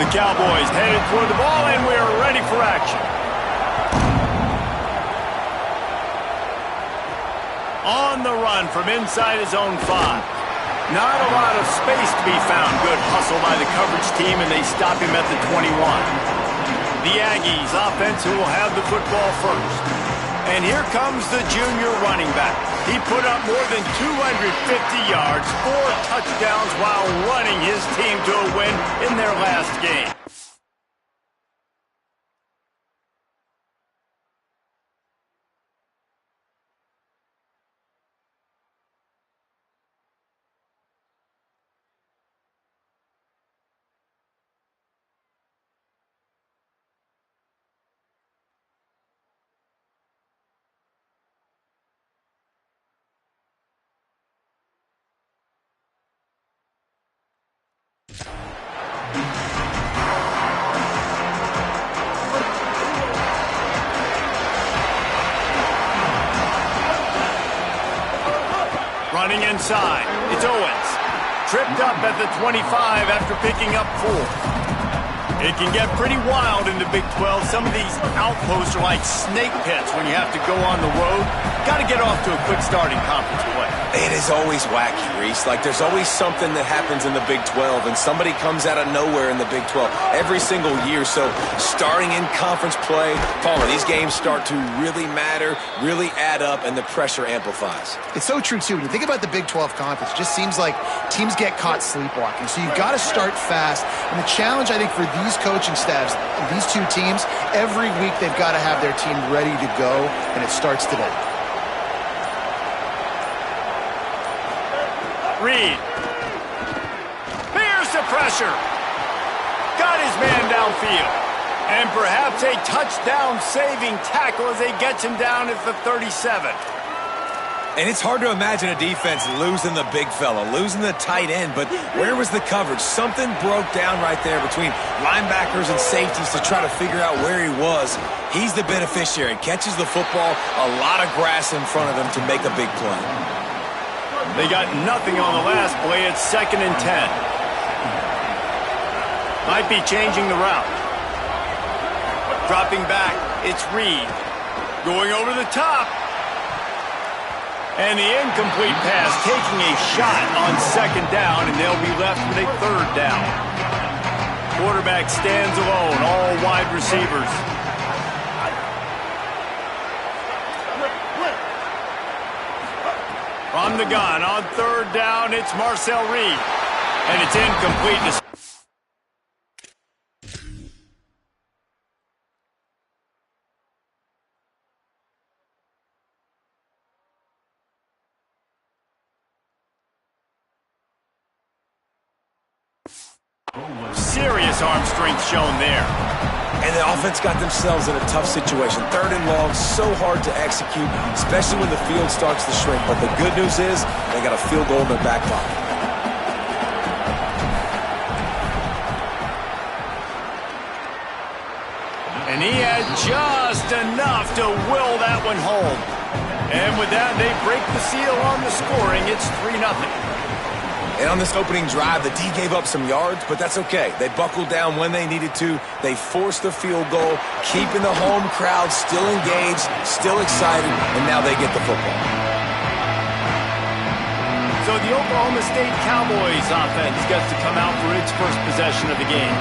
The Cowboys headed toward the ball, and we're ready for action. On the run from inside his own 5. Not a lot of space to be found. Good hustle by the coverage team, and they stop him at the 21. The Aggies offense who will have the football first. And here comes the junior running back. He put up more than 250 yards, 4 touchdowns while running his team to a win in their last game. Running inside, it's Owens. Tripped up at the 25 after picking up 4. It can get pretty wild in the Big 12. Some of these outposts are like snake pits when you have to go on the road. Got to get off to a quick start in conference play. It is always wacky, Reese. Like, there's always something that happens in the Big 12, and somebody comes out of nowhere in the Big 12 every single year. So, starting in conference play, Palmer, these games start to really matter, really add up, and the pressure amplifies. It's so true, too. When you think about the Big 12 conference, it just seems like teams get caught sleepwalking. So, you've got to start fast. And the challenge, I think, for these coaching staffs, these two teams, every week they've got to have their team ready to go, and it starts today. Reed. Bears the pressure. Got his man downfield. And perhaps a touchdown-saving tackle as they get him down at the 37. And it's hard to imagine a defense losing the big fella, losing the tight end, but where was the coverage? Something broke down right there between linebackers and safeties to try to figure out where he was. He's the beneficiary. Catches the football, a lot of grass in front of him to make a big play. They got nothing on the last play. It's 2nd and 10. Might be changing the route. Dropping back, it's Reed. Going over the top. And the incomplete pass taking a shot on 2nd down, and they'll be left with a 3rd down. Quarterback stands alone, all wide receivers. From the gun on 3rd down, it's Marcel Reed. And it's incomplete. Serious arm strength shown there. And the offense got themselves in a tough situation. 3rd and long, so hard to execute, especially when the field starts to shrink. But the good news is they got a field goal in their back pocket. And he had just enough to will that one home. And with that, they break the seal on the scoring. It's 3-0. And on this opening drive, the D gave up some yards, but that's okay. They buckled down when they needed to. They forced the field goal, keeping the home crowd still engaged, still excited, and now they get the football. So the Oklahoma State Cowboys offense gets to come out for its first possession of the game.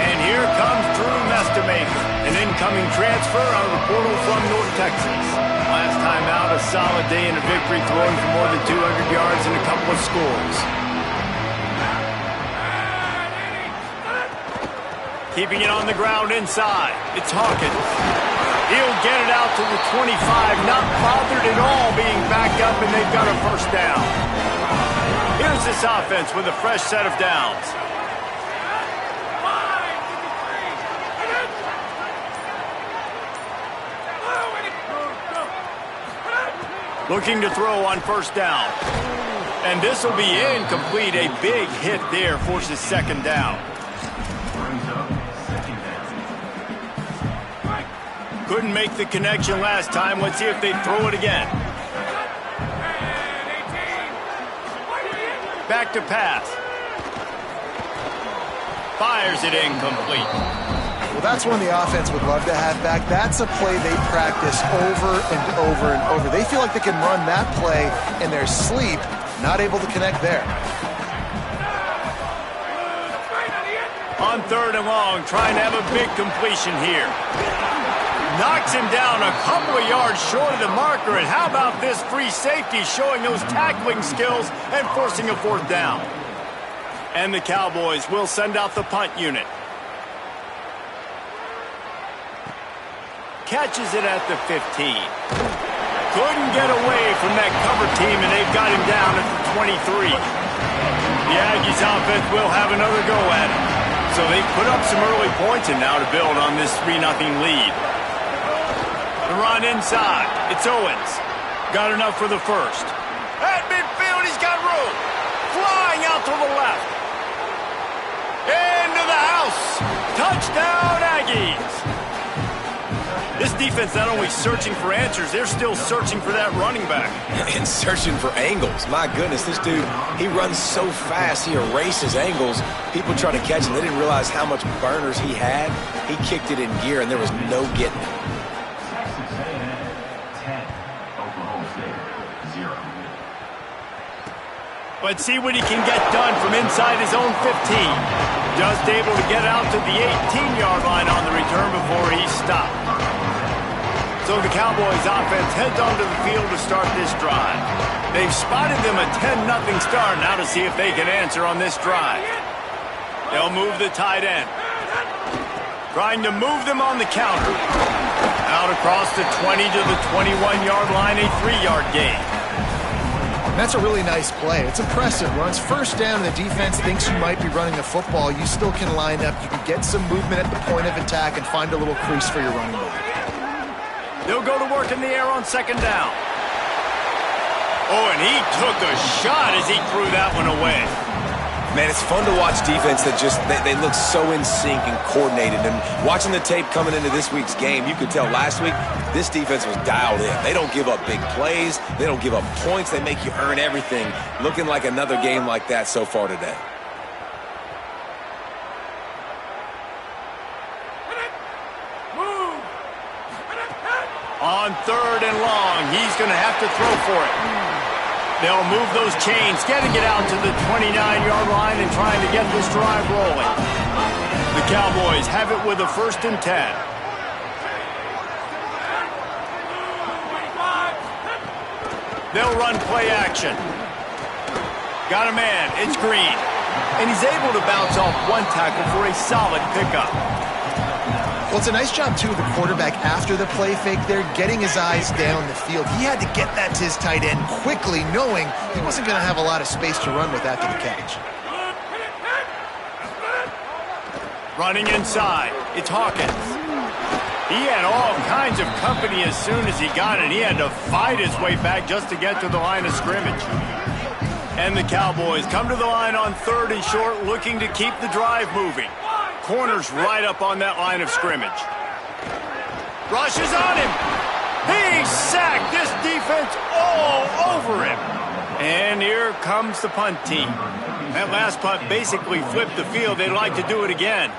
And here comes Drew Mestamaker, an incoming transfer out of the portal from North Texas. Last time out, a solid day and a victory, throwing for more than 200 yards and a couple of scores. Keeping it on the ground inside. It's Hawkins. He'll get it out to the 25, not bothered at all being backed up, and they've got a 1st down. Here's this offense with a fresh set of downs. Looking to throw on 1st down. And this will be incomplete. A big hit there forces 2nd down. Couldn't make the connection last time. Let's see if they throw it again. Back to pass. Fires it incomplete. Well, that's one the offense would love to have back. That's a play they practice over and over and over. They feel like they can run that play in their sleep, not able to connect there. On 3rd and long, trying to have a big completion here. Knocks him down a couple of yards short of the marker, and how about this free safety showing those tackling skills and forcing a 4th down. And the Cowboys will send out the punt unit. Catches it at the 15. Couldn't get away from that cover team, and they've got him down at the 23. The Aggies offense will have another go at it. So they put up some early points and now to build on this 3-0 lead. The run inside. It's Owens. Got enough for the first. At midfield, he's got room. Flying out to the left. Into the house. Touchdown, Aggies. This defense not only searching for answers, they're still searching for that running back. And searching for angles. My goodness, this dude, he runs so fast, he erases angles. People try to catch him. They didn't realize how much burners he had. He kicked it in gear, and there was no getting it. But see what he can get done from inside his own 15. Just able to get out to the 18-yard line on the return before he stopped. So the Cowboys offense heads onto the field to start this drive. They've spotted them a 10-0 start now to see if they can answer on this drive. They'll move the tight end. Trying to move them on the counter. Out across the 20 to the 21-yard line, a 3-yard gain. That's a really nice play. It's impressive. Runs 1st down, and the defense thinks you might be running the football. You still can line up. You can get some movement at the point of attack and find a little crease for your running back. They'll go to work in the air on 2nd down. Oh, and he took a shot as he threw that one away. Man, it's fun to watch defense that just, they look so in sync and coordinated. And watching the tape coming into this week's game, you could tell last week this defense was dialed in. They don't give up big plays. They don't give up points. They make you earn everything. Looking like another game like that so far today. On 3rd and long, he's going to have to throw for it. They'll move those chains, getting it out to the 29-yard line and trying to get this drive rolling. The Cowboys have it with a 1st and 10. They'll run play action. Got a man, it's Green. And he's able to bounce off one tackle for a solid pickup. Well, it's a nice job, too, of the quarterback after the play fake there, getting his eyes down the field. He had to get that to his tight end quickly, knowing he wasn't going to have a lot of space to run with after the catch. Running inside, it's Hawkins. He had all kinds of company as soon as he got it. He had to fight his way back just to get to the line of scrimmage. And the Cowboys come to the line on 3rd and short, looking to keep the drive moving. Corners right up on that line of scrimmage. Rushes on him. He's sacked. This defense all over him. And here comes the punt team. That last punt basically flipped the field. They'd like to do it again.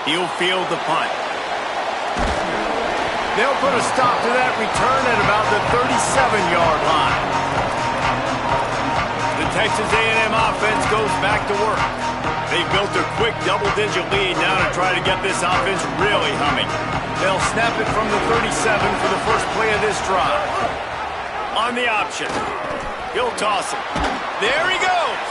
He'll field the punt. They'll put a stop to that return at about the 37-yard line. The Texas A&M offense goes back to work. They built a quick double-digit lead now to try to get this offense really humming. They'll snap it from the 37 for the first play of this drive. On the option. He'll toss it. There he goes.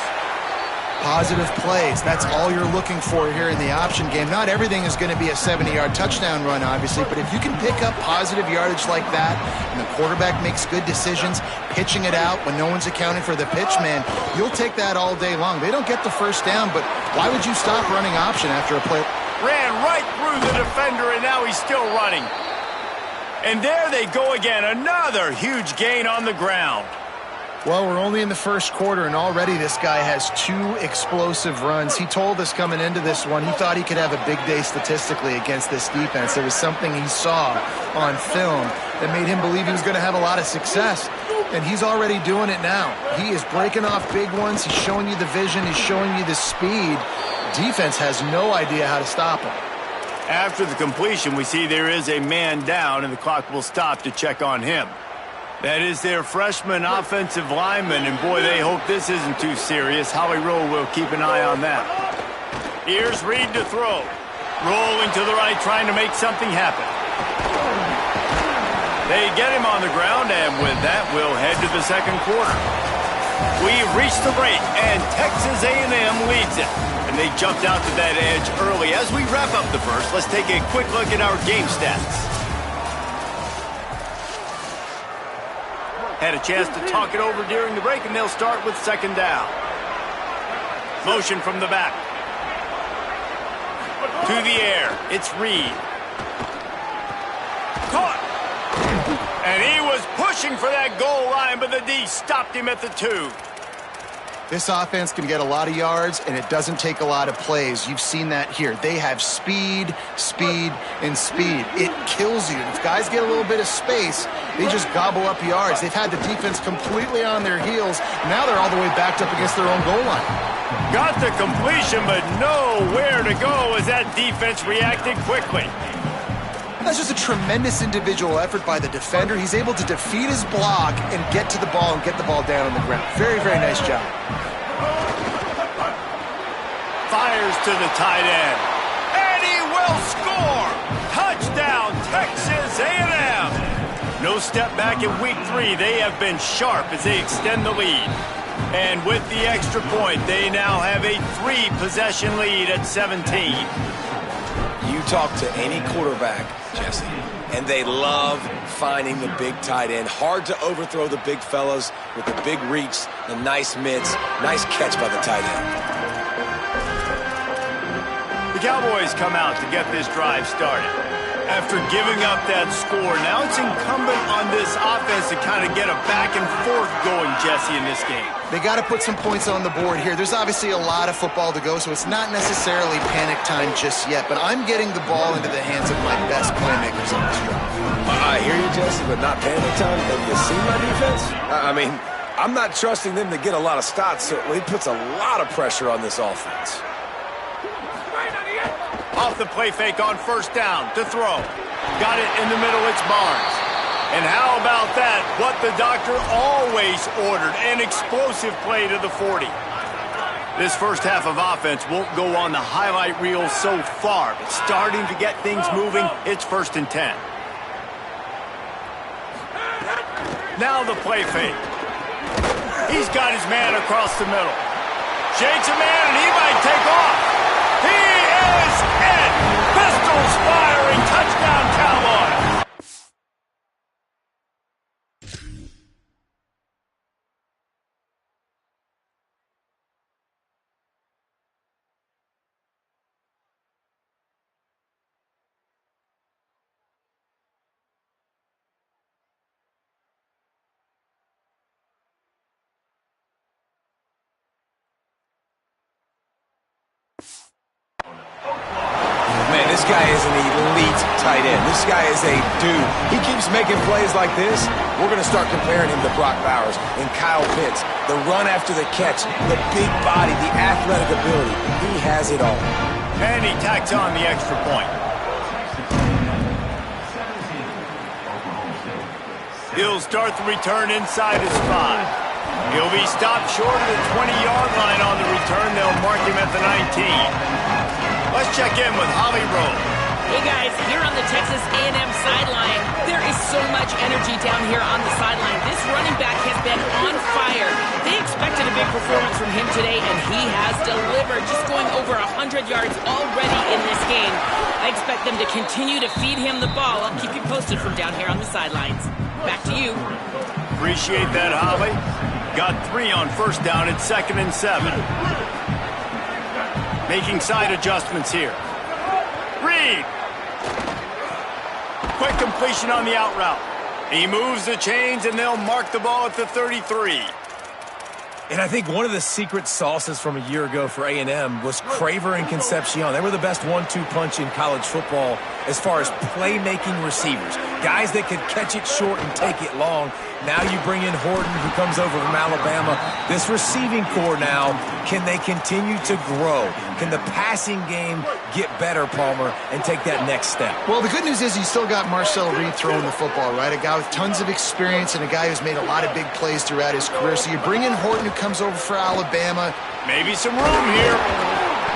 Positive plays. That's all you're looking for here in the option game. Not everything is going to be a 70-yard touchdown run, obviously, but if you can pick up positive yardage like that and the quarterback makes good decisions, pitching it out when no one's accounting for the pitch, man, you'll take that all day long. They don't get the 1st down, but why would you stop running option after a play? Ran right through the defender, and now he's still running. And there they go again. Another huge gain on the ground. Well, we're only in the 1st quarter, and already this guy has 2 explosive runs. He told us coming into this one he thought he could have a big day statistically against this defense. There was something he saw on film that made him believe he was going to have a lot of success. And he's already doing it now. He is breaking off big ones. He's showing you the vision. He's showing you the speed. Defense has no idea how to stop him. After the completion, we see there is a man down, and the clock will stop to check on him. That is their freshman offensive lineman, and boy, they hope this isn't too serious. Holly Rowe will keep an eye on that. Here's Reed to throw. Rolling to the right, trying to make something happen. They get him on the ground, and with that, we'll head to the second quarter. We've reached the break, and Texas A&M leads it. And they jumped out to that edge early. As we wrap up the first, let's take a quick look at our game stats. Had a chance to talk it over during the break, and they'll start with second down. Motion from the back. To the air. It's Reed. Caught. And he was pushing for that goal line, but the D stopped him at the 2. This offense can get a lot of yards, and it doesn't take a lot of plays. You've seen that here. They have speed, speed, and speed. It kills you. If guys get a little bit of space, they just gobble up yards. They've had the defense completely on their heels. Now they're all the way backed up against their own goal line. Got the completion, but nowhere to go as that defense reacted quickly. That's just a tremendous individual effort by the defender. He's able to defeat his block and get to the ball and get the ball down on the ground. Very, very nice job. Fires to the tight end. And he will score! Touchdown, Texas A&M! No step back in week 3. They have been sharp as they extend the lead. And with the extra point, they now have a 3-possession lead at 17. You talk to any quarterback, Jesse, and they love finding the big tight end. Hard to overthrow the big fellas with the big reach, the nice mitts, nice catch by the tight end. The Cowboys come out to get this drive started. After giving up that score, now it's incumbent on this offense to kind of get a back and forth going, Jesse, in this game. They got to put some points on the board here. There's obviously a lot of football to go, so it's not necessarily panic time just yet, but I'm getting the ball into the hands of my best playmakers on this drive. I hear you, Jesse, but not panic time. Have you seen my defense? I mean, I'm not trusting them to get a lot of stops, so it puts a lot of pressure on this offense. Off the play fake on first down to throw. Got it in the middle, it's Barnes. And how about that? What the doctor always ordered, an explosive play to the 40. This first half of offense won't go on the highlight reel so far, but starting to get things moving, it's 1st and 10. Now the play fake. He's got his man across the middle. Shakes a man, and he might take off. He is it! Pistols firing, touchdown Cowboys! Man, this guy is an elite tight end. This guy is a dude. He keeps making plays like this. We're going to start comparing him to Brock Bowers and Kyle Pitts. The run after the catch, the big body, the athletic ability. He has it all. And he tacks on the extra point. He'll start the return inside his 5. He'll be stopped short of the 20-yard line on the return. They'll mark him at the 19. Let's check in with Holly Rowe. Hey guys, here on the Texas A&M sideline, there is so much energy down here on the sideline. This running back has been on fire. They expected a big performance from him today, and he has delivered, just going over 100 yards already in this game. I expect them to continue to feed him the ball. I'll keep you posted from down here on the sidelines. Back to you. Appreciate that, Holly. Got 3 on first down at 2nd and 7. Making side adjustments here. Reed. Quick completion on the out route. He moves the chains, and they'll mark the ball at the 33. And I think one of the secret sauces from a year ago for A&M was Craver and Concepcion. They were the best 1-2 punch in college football as far as playmaking receivers. Guys that could catch it short and take it long. Now you bring in Horton, who comes over from Alabama. This receiving core now, can they continue to grow? Can the passing game get better, Palmer, and take that next step? Well, the good news is you still got Marcel Reed throwing the football, right? A guy with tons of experience and a guy who's made a lot of big plays throughout his career. So you bring in Horton, who comes over for Alabama. Maybe some room here.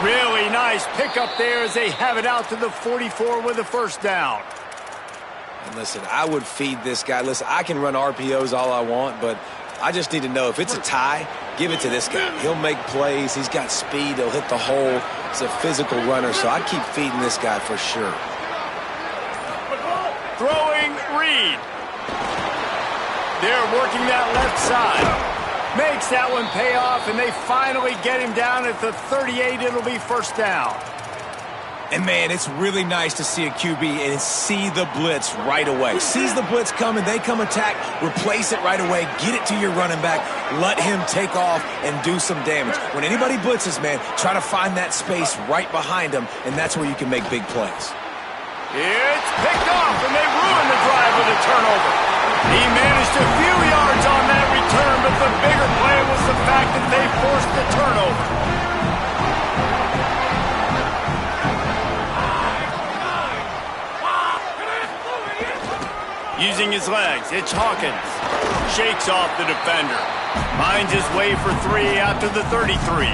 Really nice pickup there as they have it out to the 44 with a first down. And listen, I would feed this guy. Listen, I can run RPOs all I want, but I just need to know if it's a tie, give it to this guy. He'll make plays. He's got speed. He'll hit the hole. He's a physical runner, so I keep feeding this guy for sure. Throwing Reed. They're working that left side. Makes that one pay off, and they finally get him down at the 38. It'll be first down. And, man, it's really nice to see a QB and see the blitz right away. Sees the blitz coming, they come attack, replace it right away, get it to your running back, let him take off and do some damage. When anybody blitzes, man, try to find that space right behind them, and that's where you can make big plays. It's picked off, and they ruin the drive with a turnover. He managed a few yards on that return, but the bigger play was the fact that they forced the turnover. Using his legs, it's Hawkins. Shakes off the defender. Finds his way for 3 out to the 33.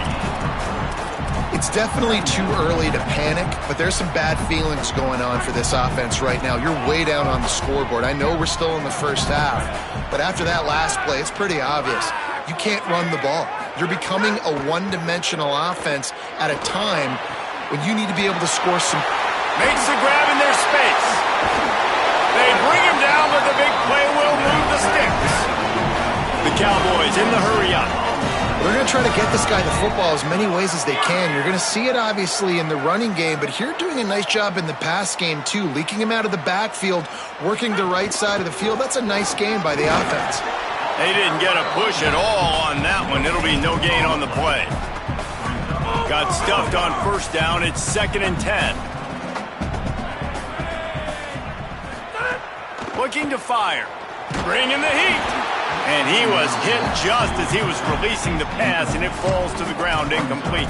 It's definitely too early to panic, but there's some bad feelings going on for this offense right now. You're way down on the scoreboard. I know we're still in the first half, but after that last play, it's pretty obvious. You can't run the ball. You're becoming a one-dimensional offense at a time when you need to be able to score some. Makes the grab in their space. They bring him down, but the big play will move the sticks. The Cowboys in the hurry-up. They're going to try to get this guy the football as many ways as they can. You're going to see it, obviously, in the running game, but here doing a nice job in the pass game, too. Leaking him out of the backfield, working the right side of the field. That's a nice game by the offense. They didn't get a push at all on that one. It'll be no gain on the play. Got stuffed on first down. It's 2nd and 10. Looking to fire. Bringing the heat. And he was hit just as he was releasing the pass, and it falls to the ground incomplete.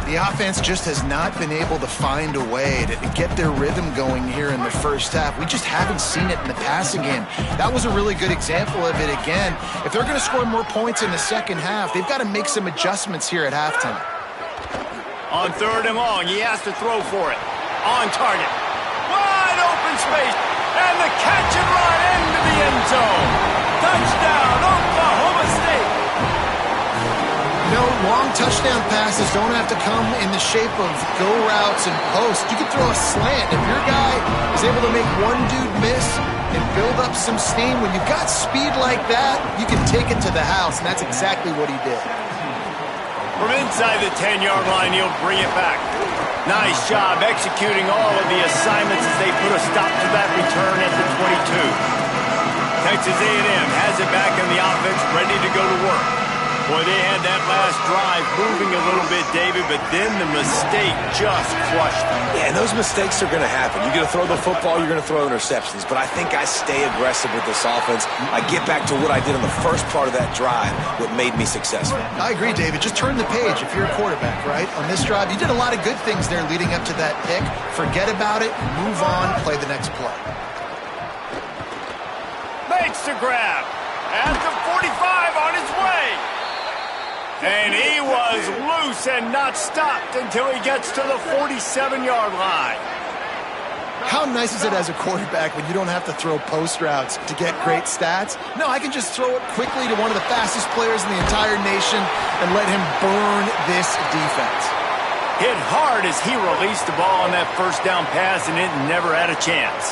The offense just has not been able to find a way to get their rhythm going here in the first half. We just haven't seen it in the passing game. That was a really good example of it again. If they're going to score more points in the second half, they've got to make some adjustments here at halftime. On 3rd and long, he has to throw for it. On target. Wide open space. And the catch and run into the end zone. Touchdown, Oklahoma State. No, long touchdown passes don't have to come in the shape of go routes and posts. You can throw a slant. If your guy is able to make one dude miss and build up some steam, when you've got speed like that, you can take it to the house, and that's exactly what he did. From inside the 10-yard line, he'll bring it back. Nice job executing all of the assignments as they put a stop to that return at the 22. Texas A&M has it back in the offense, ready to go to work. Boy, they had that last drive moving a little bit, David, but then the mistake just crushed them. Yeah, and those mistakes are going to happen. You're going to throw the football, you're going to throw interceptions, but I think I stay aggressive with this offense. I get back to what I did on the first part of that drive, what made me successful. I agree, David. Just turn the page if you're a quarterback, right? On this drive, you did a lot of good things there leading up to that pick. Forget about it, move on, play the next play. Makes the grab. At the 45 on his way. And he was loose and not stopped until he gets to the 47-yard line. How nice is it as a quarterback when you don't have to throw post routes to get great stats? No, I can just throw it quickly to one of the fastest players in the entire nation and let him burn this defense. Hit hard as he released the ball on that first down pass, and it never had a chance.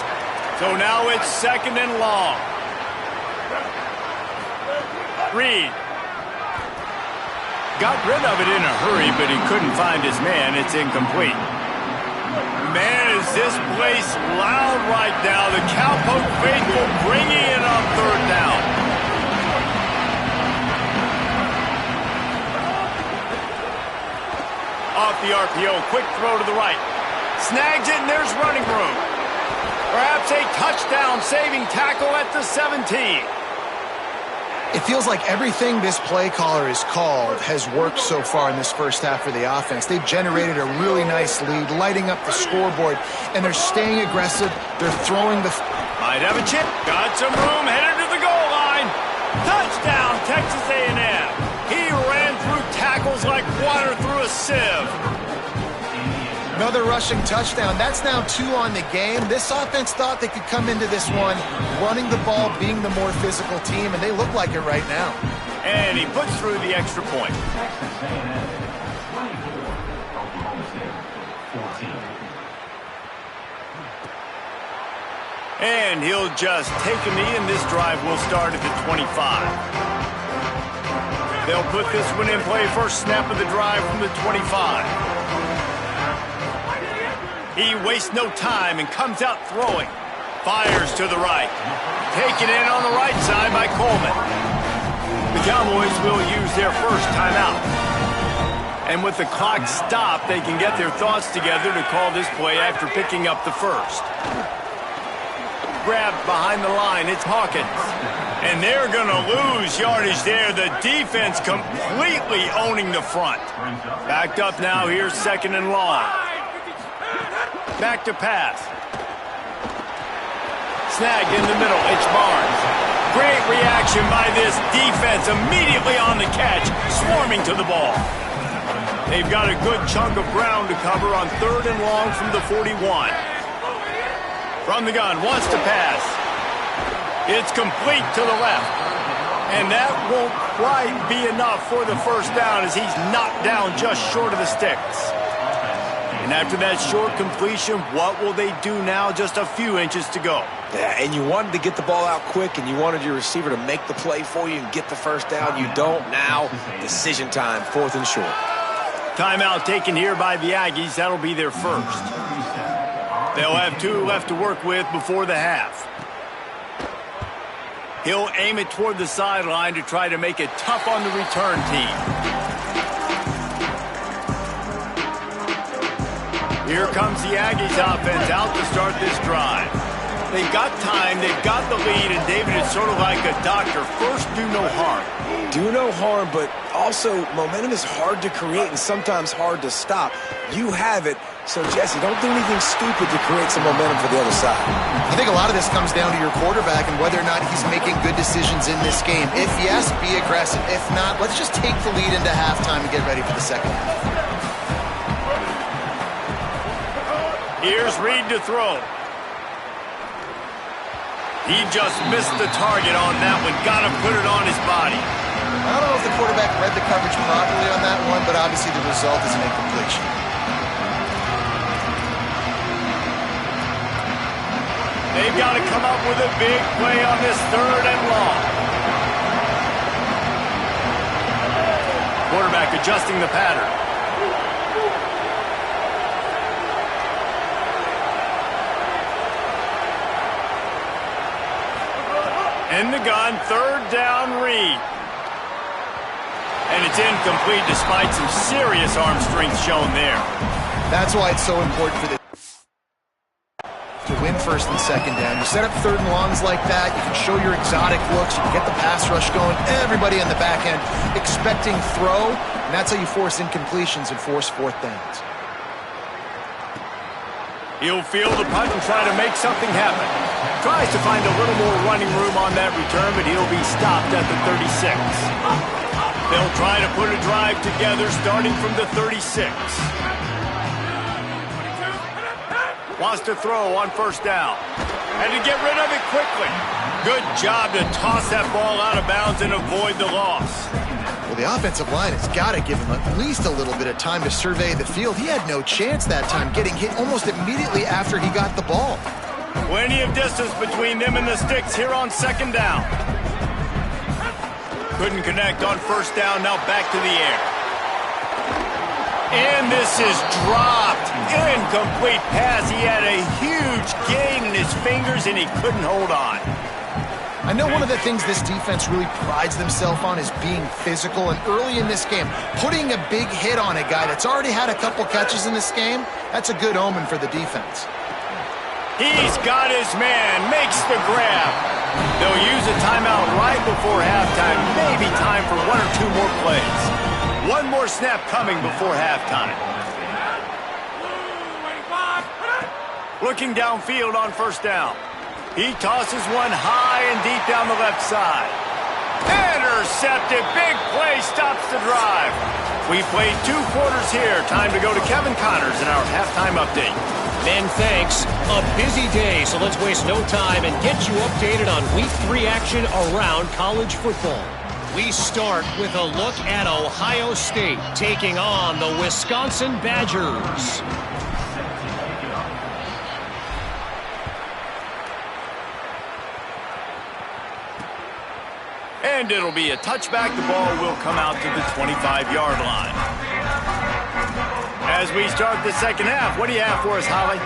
So now it's 2nd and long. Reed. Got rid of it in a hurry, but he couldn't find his man. It's incomplete. Man, is this place loud right now. The Cowpoke faithful bringing it on 3rd down. Off the RPO, quick throw to the right. Snags it, and there's running room. Perhaps a touchdown-saving tackle at the 17. It feels like everything this play caller has called has worked so far in this first half for the offense. They've generated a really nice lead, lighting up the scoreboard, and they're staying aggressive. They're throwing the... Might have a chip. Got some room, headed to the goal line. Touchdown, Texas A&M. He ran through tackles like water through a sieve. Another rushing touchdown. That's now 2 on the game. This offense thought they could come into this one running the ball, being the more physical team, and they look like it right now. And he puts through the extra point. And he'll just take a knee, and this drive will start at the 25. They'll put this one in play. First snap of the drive from the 25. He wastes no time and comes out throwing. Fires to the right. Taken in on the right side by Coleman. The Cowboys will use their first timeout. And with the clock stopped, they can get their thoughts together to call this play after picking up the first. Grabbed behind the line, it's Hawkins. And they're going to lose yardage there. The defense completely owning the front. Backed up now, here's second and long. Back to pass. Snagged in the middle, it's Barnes. Great reaction by this defense, immediately on the catch, swarming to the ball. They've got a good chunk of ground to cover on third and long from the 41. From the gun, wants to pass. It's complete to the left. And that won't quite be enough for the first down as he's knocked down just short of the sticks. And after that short completion, what will they do now? Just a few inches to go. Yeah, and you wanted to get the ball out quick, and you wanted your receiver to make the play for you and get the first down. You don't now. Decision time, 4th and short. Timeout taken here by the Aggies. That'll be their first. They'll have 2 left to work with before the half. He'll aim it toward the sideline to try to make it tough on the return team. Here comes the Aggies offense out to start this drive. They've got time, they've got the lead, and David, it's sort of like a doctor. First, do no harm. Do no harm, but also momentum is hard to create and sometimes hard to stop. You have it, so Jesse, don't do anything stupid to create some momentum for the other side. I think a lot of this comes down to your quarterback and whether or not he's making good decisions in this game. If yes, be aggressive. If not, let's just take the lead into halftime and get ready for the second half. Here's Reed to throw. He just missed the target on that one. Got to put it on his body. I don't know if the quarterback read the coverage properly on that one, but obviously the result is an incompletion. They've got to come up with a big play on this third and long. Quarterback adjusting the pattern. In the gun, third down, Reed. And it's incomplete despite some serious arm strength shown there. That's why it's so important for the to win first and second down. You set up third and longs like that, you can show your exotic looks, you can get the pass rush going, everybody on the back end expecting throw, and that's how you force incompletions and force 4th downs. He'll field the punt and try to make something happen. Tries to find a little more running room on that return, but he'll be stopped at the 36. They'll try to put a drive together starting from the 36. Wants to throw on first down. And to get rid of it quickly. Good job to toss that ball out of bounds and avoid the loss. Well, the offensive line has got to give him at least a little bit of time to survey the field. He had no chance that time, getting hit almost immediately after he got the ball. Plenty of distance between them and the sticks here on second down. Couldn't connect on first down, now back to the air. And this is dropped. Incomplete pass. He had a huge gain in his fingers and he couldn't hold on. I know one of the things this defense really prides themselves on is being physical, and early in this game, putting a big hit on a guy that's already had a couple catches in this game, that's a good omen for the defense. He's got his man, makes the grab. They'll use a timeout right before halftime, maybe time for 1 or 2 more plays. One more snap coming before halftime. Looking downfield on first down. He tosses one high and deep down the left side. Intercepted. Big play stops the drive. We played 2 quarters here. Time to go to Kevin Connors in our halftime update. Men, thanks. A busy day, so let's waste no time and get you updated on Week 3 action around college football. We start with a look at Ohio State taking on the Wisconsin Badgers. And it'll be a touchback. The ball will come out to the 25-yard line. As we start the second half, what do you have for us, Holly?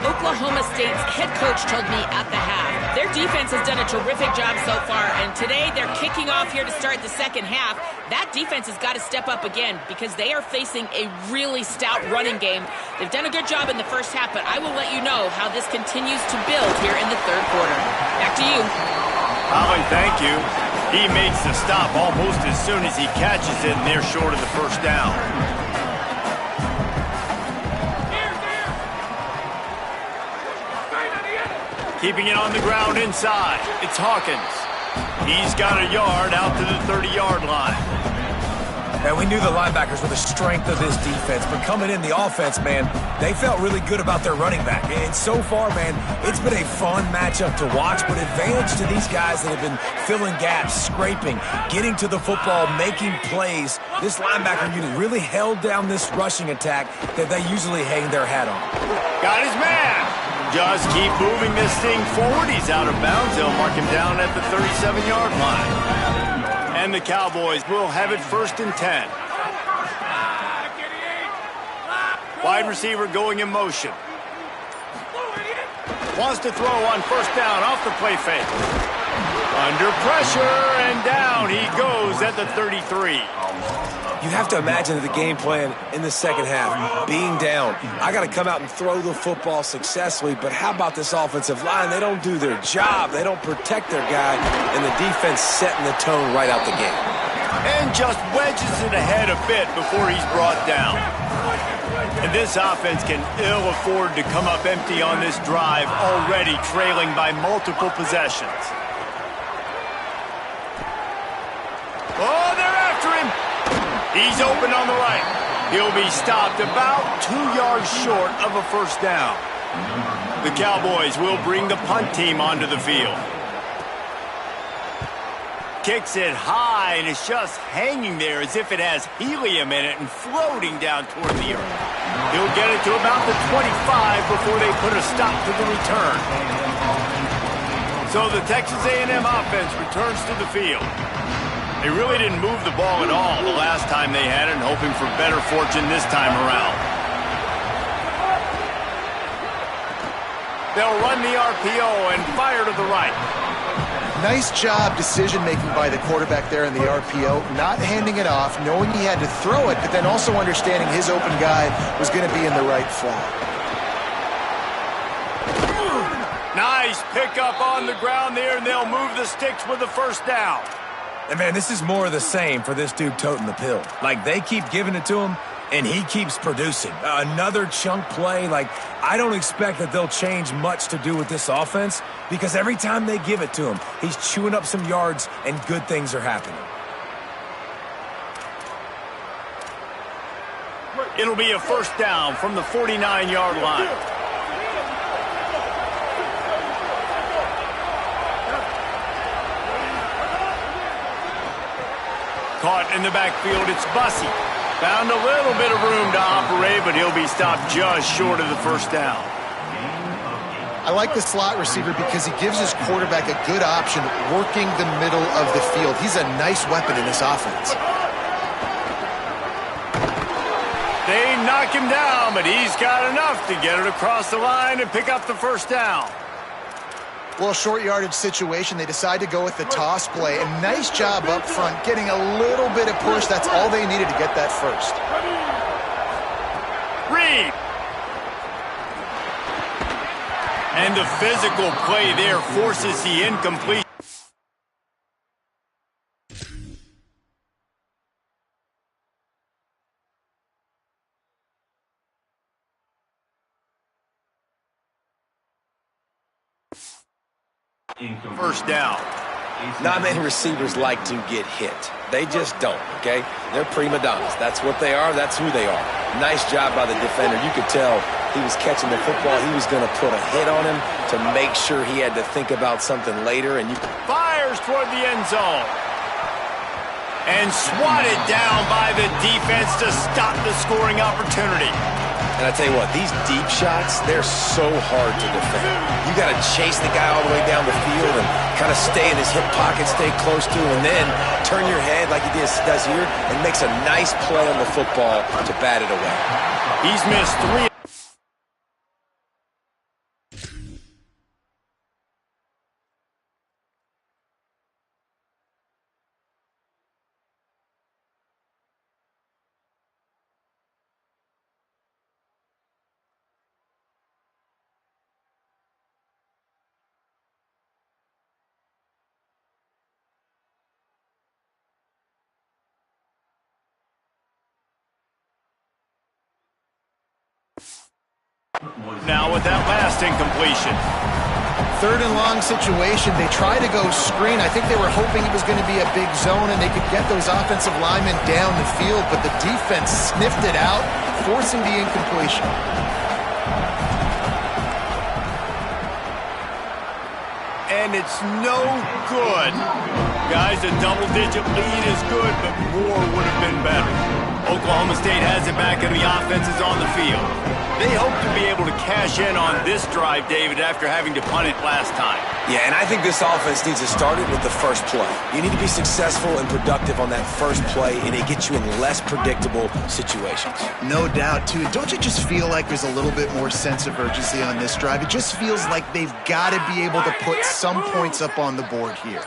Oklahoma State's head coach told me at the half, their defense has done a terrific job so far, and today they're kicking off here to start the second half. That defense has got to step up again because they are facing a really stout running game. They've done a good job in the first half, but I will let you know how this continues to build here in the third quarter. Back to you. Holly, thank you. He makes the stop almost as soon as he catches it, and they're short of the first down. Keeping it on the ground inside. It's Hawkins. He's got a yard out to the 30-yard line. And we knew the linebackers were the strength of this defense, but coming in the offense, man, they felt really good about their running back. And so far, man, it's been a fun matchup to watch, but advantage to these guys that have been filling gaps, scraping, getting to the football, making plays. This linebacker unit really held down this rushing attack that they usually hang their hat on. Got his man. Just keep moving this thing forward. He's out of bounds. They'll mark him down at the 37-yard line. And the Cowboys will have it 1st and 10. Wide receiver going in motion. Wants to throw on first down off the play fake. Under pressure, and down he goes at the 33. You have to imagine the game plan in the second half, being down. I got to come out and throw the football successfully, but how about this offensive line? They don't do their job. They don't protect their guy, and the defense setting the tone right out the gate. And just wedges it ahead a bit before he's brought down. And this offense can ill afford to come up empty on this drive, already trailing by multiple possessions. Oh, they're after him. He's open on the right. He'll be stopped about 2 yards short of a first down. The Cowboys will bring the punt team onto the field. Kicks it high, and it's just hanging there as if it has helium in it and floating down toward the earth. He'll get it to about the 25 before they put a stop to the return. So the Texas A&M offense returns to the field. They really didn't move the ball at all the last time they had it, and hoping for better fortune this time around. They'll run the RPO and fire to the right. Nice job decision-making by the quarterback there in the RPO, not handing it off, knowing he had to throw it, but then also understanding his open guy was going to be in the right flat. Nice pickup on the ground there, and they'll move the sticks with the first down. And, man, this is more of the same for this dude toting the pill. Like, they keep giving it to him, and he keeps producing. Another chunk play. Like, I don't expect that they'll change much to do with this offense because every time they give it to him, he's chewing up some yards, and good things are happening. It'll be a first down from the 49-yard line. Caught in the backfield, it's Bussey. Found a little bit of room to operate, but he'll be stopped just short of the first down. I like the slot receiver because he gives his quarterback a good option working the middle of the field. He's a nice weapon in this offense. They knock him down, but he's got enough to get it across the line and pick up the first down. Well, short yardage situation, they decide to go with the toss play. And nice job up front, getting a little bit of push. That's all they needed to get that first. Reed. And the physical play there forces the incompletion. First down. Not many receivers like to get hit. They just don't, okay? They're prima donnas. That's what they are. That's who they are. Nice job by the defender. You could tell he was catching the football. He was going to put a hit on him to make sure he had to think about something later. And you fires toward the end zone. And swatted down by the defense to stop the scoring opportunity. And I tell you what, these deep shots, they're so hard to defend. You got to chase the guy all the way down the field and kind of stay in his hip pocket, stay close to him, and then turn your head like he does here and makes a nice play on the football to bat it away. He's missed 3. Now with that last incompletion. 3rd and long situation. They try to go screen. I think they were hoping it was going to be a big zone and they could get those offensive linemen down the field, but the defense sniffed it out, forcing the incompletion. And it's no good. Guys, a double-digit lead is good, but more would have been better. Oklahoma State has it back and the offense is on the field. They hope to be able to cash in on this drive, David, after having to punt it last time. Yeah, and I think this offense needs to start it with the first play. You need to be successful and productive on that first play, and it gets you in less predictable situations. No doubt, too. Don't you just feel like there's a little bit more sense of urgency on this drive? It just feels like they've got to be able to put some points up on the board here.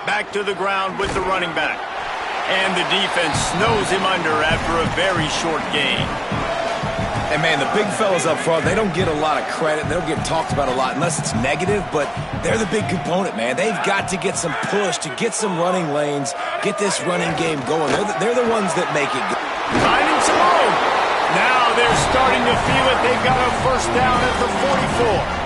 Back to the ground with the running back. And the defense snows him under after a very short gain. And, man, the big fellas up front, they don't get a lot of credit. They don't get talked about a lot unless it's negative, but they're the big component, man. They've got to get some push, to get some running lanes, get this running game going. They're the ones that make it go. Finding some room. Now they're starting to feel it. They've got a first down at the 44.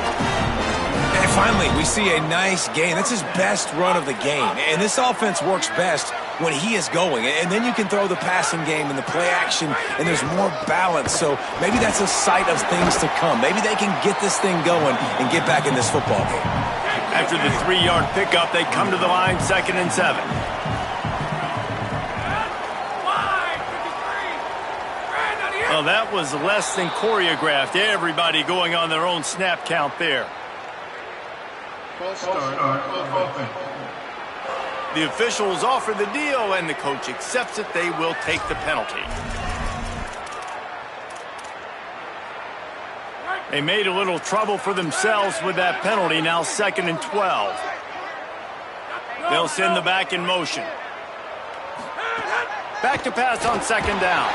And finally, we see a nice gain. That's his best run of the game. And this offense works best when he is going. And then you can throw the passing game and the play action, and there's more balance. So maybe that's a sight of things to come. Maybe they can get this thing going and get back in this football game. After the 3-yard pickup, they come to the line, 2nd and 7. Well, that was less than choreographed. Everybody going on their own snap count there. The officials offer the deal, and the coach accepts it. They will take the penalty. They made a little trouble for themselves with that penalty. Now 2nd and 12. They'll send the back in motion. Back to pass on 2nd down.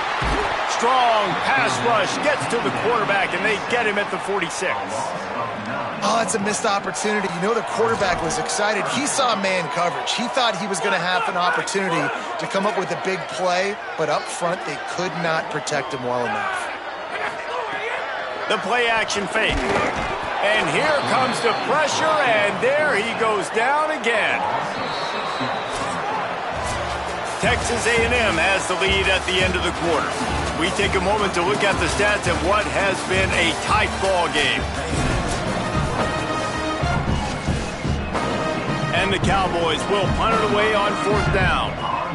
Strong pass rush gets to the quarterback, and they get him at the 46. Oh, it's a missed opportunity. You know, the quarterback was excited. He saw man coverage. He thought he was going to have an opportunity to come up with a big play, but up front, they could not protect him well enough. The play action fake. And here comes the pressure, and there he goes down again. Texas A&M has the lead at the end of the quarter. We take a moment to look at the stats of what has been a tight ball game. And the Cowboys will punt it away on 4th down.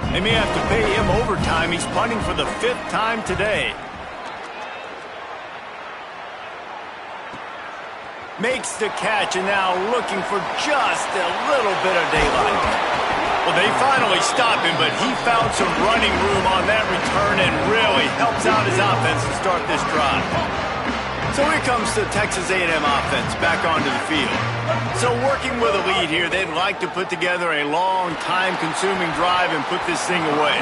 They may have to pay him overtime. He's punting for the 5th time today. Makes the catch, and now looking for just a little bit of daylight. Well, they finally stop him, but he found some running room on that return and really helps out his offense to start this drive. So here comes the Texas A&M offense back onto the field. So working with a lead here, they'd like to put together a long, time-consuming drive and put this thing away.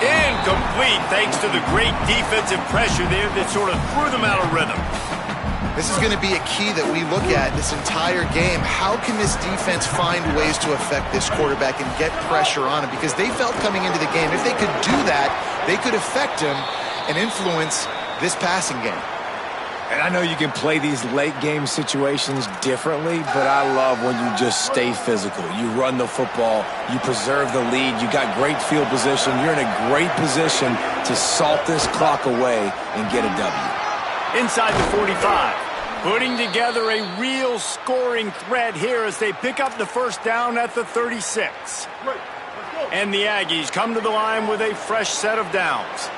Incomplete thanks to the great defensive pressure there that sort of threw them out of rhythm. This is going to be a key that we look at this entire game. How can this defense find ways to affect this quarterback and get pressure on him? Because they felt coming into the game, if they could do that, they could affect him and influence this passing game. And I know you can play these late-game situations differently, but I love when you just stay physical. You run the football, you preserve the lead, you got great field position, you're in a great position to salt this clock away and get a W. Inside the 45, putting together a real scoring threat here as they pick up the first down at the 36. And the Aggies come to the line with a fresh set of downs.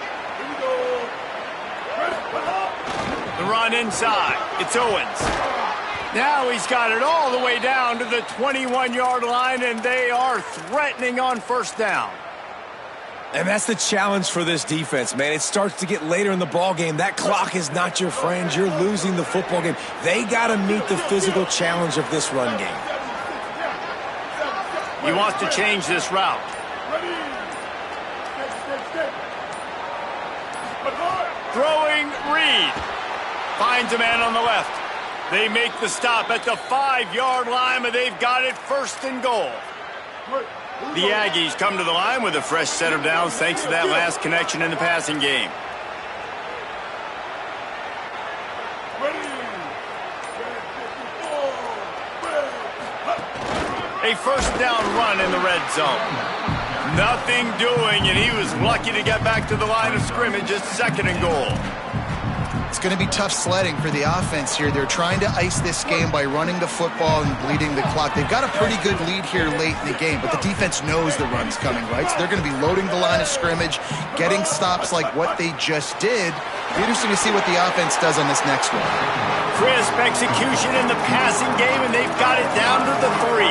The run inside. It's Owens. Now he's got it all the way down to the 21-yard line, and they are threatening on first down. And that's the challenge for this defense, man. It starts to get later in the ball game. That clock is not your friend. You're losing the football game. They got to meet the physical challenge of this run game. He wants to change this route. Throwing Reed. Finds a man on the left. They make the stop at the 5-yard line, but they've got it first and goal. The Aggies come to the line with a fresh set of downs thanks to that last connection in the passing game. A first down run in the red zone. Nothing doing, and he was lucky to get back to the line of scrimmage at second and goal. It's going to be tough sledding for the offense here. They're trying to ice this game by running the football and bleeding the clock. They've got a pretty good lead here late in the game, but the defense knows the run's coming, right? So they're going to be loading the line of scrimmage, getting stops like what they just did. Be interesting to see what the offense does on this next one. Crisp execution in the passing game, and they've got it down to the 3.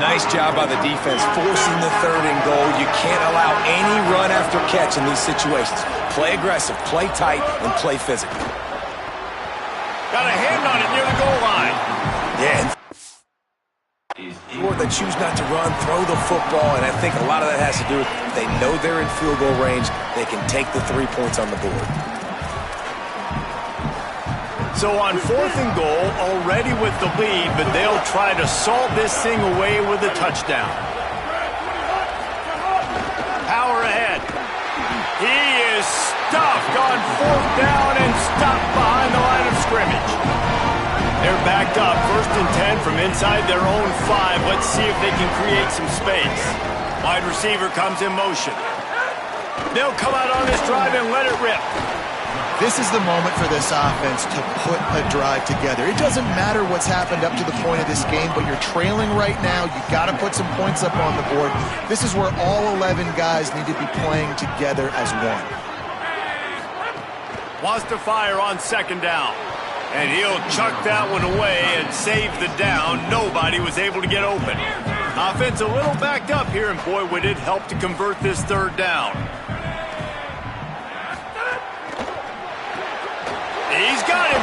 Nice job by the defense, forcing the third and goal. You can't allow any run after catch in these situations. Play aggressive, play tight, and play physical. Got a hand on it near the goal line. Yeah. Or they choose not to run, throw the football, and I think a lot of that has to do with they know they're in field goal range. They can take the 3 points on the board. So on fourth and goal, already with the lead, but they'll try to salt this thing away with a touchdown. Power ahead. He is stuffed on fourth down and stopped behind the line of scrimmage. They're backed up, 1st and 10 from inside their own 5. Let's see if they can create some space. Wide receiver comes in motion. They'll come out on this drive and let it rip. This is the moment for this offense to put a drive together. It doesn't matter what's happened up to the point of this game, but you're trailing right now. You got to put some points up on the board. This is where all 11 guys need to be playing together as one. Wants to fire on second down. And he'll chuck that one away and save the down. Nobody was able to get open. Offense a little backed up here, and boy, would it help to convert this third down. He's got him.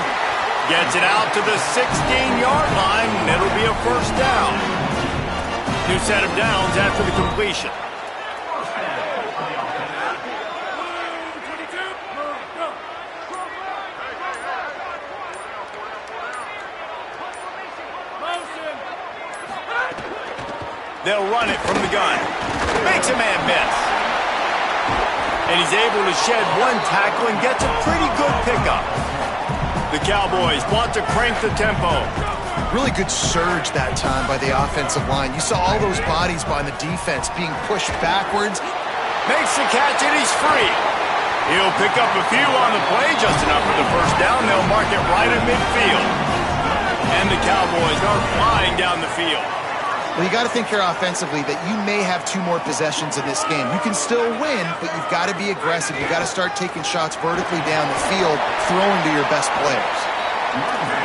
Gets it out to the 16-yard line, and it'll be a first down. New set of downs after the completion. They'll run it from the gun. Makes a man miss. And he's able to shed one tackle and gets a pretty good pickup. The Cowboys want to crank the tempo. Really good surge that time by the offensive line. You saw all those bodies by the defense being pushed backwards. Makes the catch, and he's free. He'll pick up a few on the play, just enough for the first down. They'll mark it right at midfield. And the Cowboys are flying down the field. Well, you got to think here offensively that you may have 2 more possessions in this game. You can still win, but you've got to be aggressive. You've got to start taking shots vertically down the field, throwing to your best players.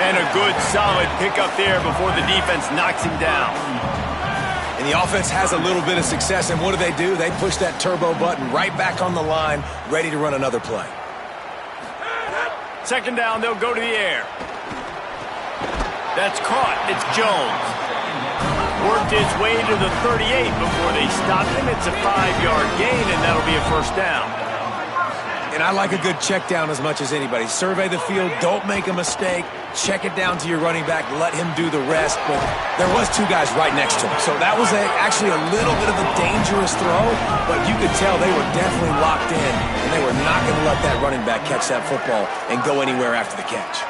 And a good, solid pickup there before the defense knocks him down. And the offense has a little bit of success, and what do? They push that turbo button right back on the line, ready to run another play. Second down, they'll go to the air. That's caught. It's Jones. Worked his way to the 38 before they stopped him. It's a 5-yard gain, and that'll be a first down. And I like a good check down as much as anybody. Survey the field, don't make a mistake, check it down to your running back, let him do the rest. But there was 2 guys right next to him. So that was actually a little bit of a dangerous throw, but you could tell they were definitely locked in, and they were not going to let that running back catch that football and go anywhere after the catch.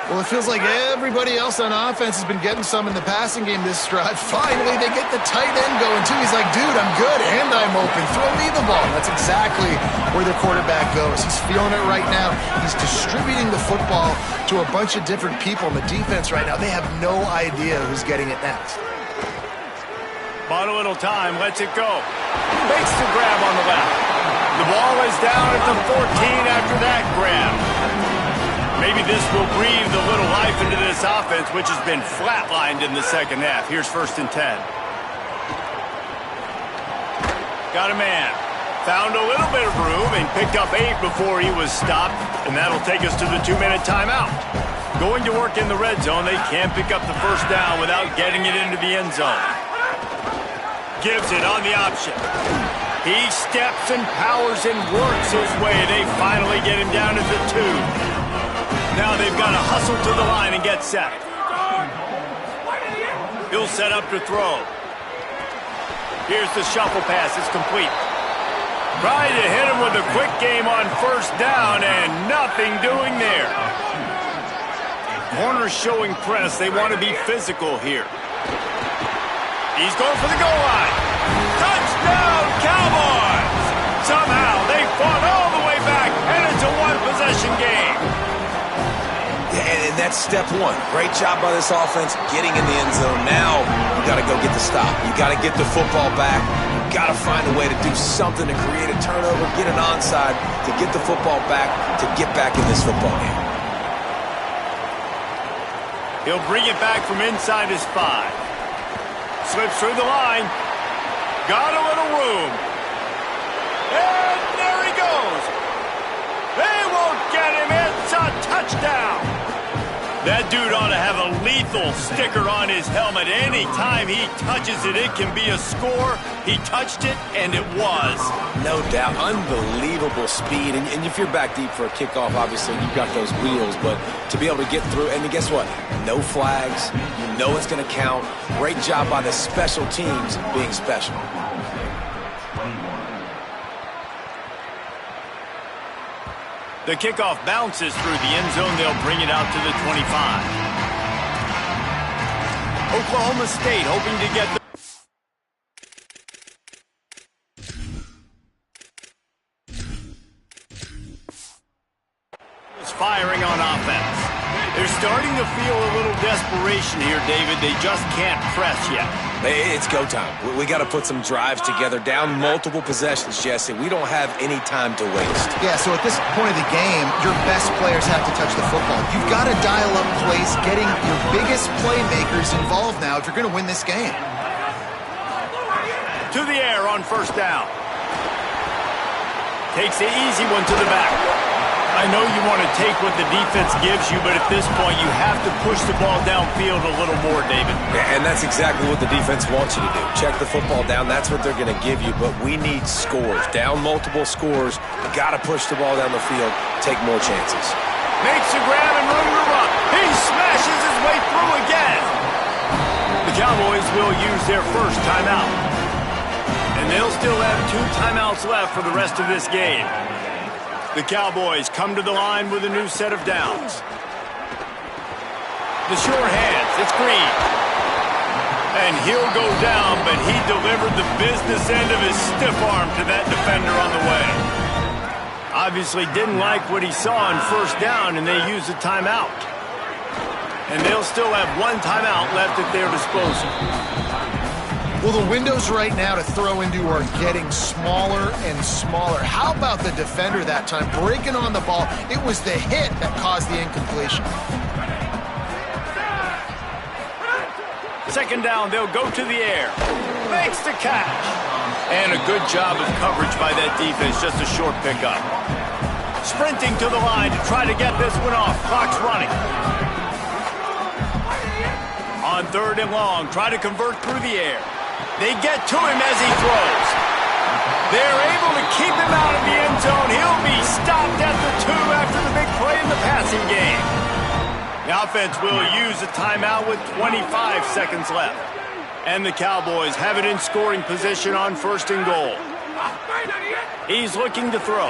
Well, it feels like everybody else on offense has been getting some in the passing game this drive. Finally, they get the tight end going, too. He's like, dude, I'm good, and I'm open. Throw me the ball. That's exactly where the quarterback goes. He's feeling it right now. He's distributing the football to a bunch of different people in the defense right now. They have no idea who's getting it next. Bought a little time, lets it go. Makes the grab on the left. The ball is down at the 14 after that grab. Maybe this will breathe a little life into this offense, which has been flatlined in the second half. Here's 1st and 10. Got a man. Found a little bit of room and picked up 8 before he was stopped, and that'll take us to the 2-minute timeout. Going to work in the red zone, they can't pick up the first down without getting it into the end zone. Gives it on the option. He steps and powers and works his way. They finally get him down to the 2. Now they've got to hustle to the line and get set. He'll set up to throw. Here's the shuffle pass. It's complete. Tried to hit him with a quick game on first down, and nothing doing there. Corners showing press. They want to be physical here. He's going for the goal line. Touchdown, Cowboys! Somehow they fought all the way back, and it's a one-possession game. And that's step 1. Great job by this offense getting in the end zone. Now you got to go get the stop. You got to get the football back. You got to find a way to do something to create a turnover, get an onside, to get the football back, to get back in this football game. He'll bring it back from inside his 5. Slips through the line. Got a little room. And there he goes. They won't get him. It's a touchdown. That dude ought to have a lethal sticker on his helmet. Anytime he touches it, it can be a score. He touched it, and it was. No doubt. Unbelievable speed. And if you're back deep for a kickoff, obviously you've got those wheels. But to be able to get through, and guess what? No flags. You know it's going to count. Great job by the special teams being special. The kickoff bounces through the end zone. They'll bring it out to the 25. Oklahoma State hoping to get the... firing on offense. They're starting to feel a little desperation here, David. They just can't press yet. It's go time. We got to put some drives together, down multiple possessions, Jesse. We don't have any time to waste. Yeah, so at this point of the game, your best players have to touch the football. You've got to dial up plays, getting your biggest playmakers involved now if you're going to win this game. To the air on first down. Takes the easy one to the back. I know you want to take what the defense gives you, but at this point, you have to push the ball downfield a little more, David. Yeah, and that's exactly what the defense wants you to do. Check the football down. That's what they're going to give you, but we need scores. Down multiple scores. You got to push the ball down the field. Take more chances. Makes a grab and room to run. He smashes his way through again. The Cowboys will use their first timeout. And they'll still have 2 timeouts left for the rest of this game. The Cowboys come to the line with a new set of downs. The sure hands, it's Green. And he'll go down, but he delivered the business end of his stiff arm to that defender on the way. Obviously didn't like what he saw on first down, and they used a timeout. And they'll still have 1 timeout left at their disposal. Well, the windows right now to throw into are getting smaller and smaller. How about the defender that time breaking on the ball? It was the hit that caused the incompletion. Second down, they'll go to the air. Makes the catch. And a good job of coverage by that defense, just a short pickup. sprinting to the line to try to get this one off. Clock's running. On 3rd and long, try to convert through the air. They get to him as he throws. They're able to keep him out of the end zone. He'll be stopped at the 2 after the big play in the passing game. The offense will use a timeout with 25 seconds left. And the Cowboys have it in scoring position on 1st and goal. He's looking to throw.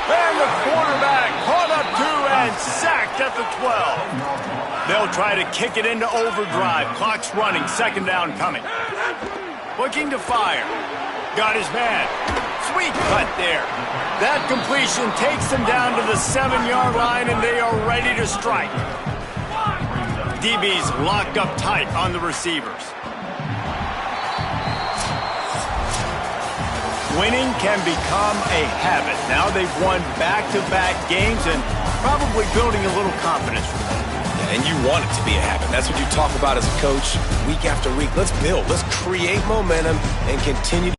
And the quarterback caught up to and sacked at the 12. They'll try to kick it into overdrive. Clock's running. 2nd down coming. Looking to fire. Got his man. Sweet cut there. That completion takes them down to the 7-yard line, and they are ready to strike. DB's locked up tight on the receivers. Winning can become a habit. Now they've won back-to-back games and probably building a little confidence from that. And you want it to be a habit. That's what you talk about as a coach week after week. Let's build. Let's create momentum and continue.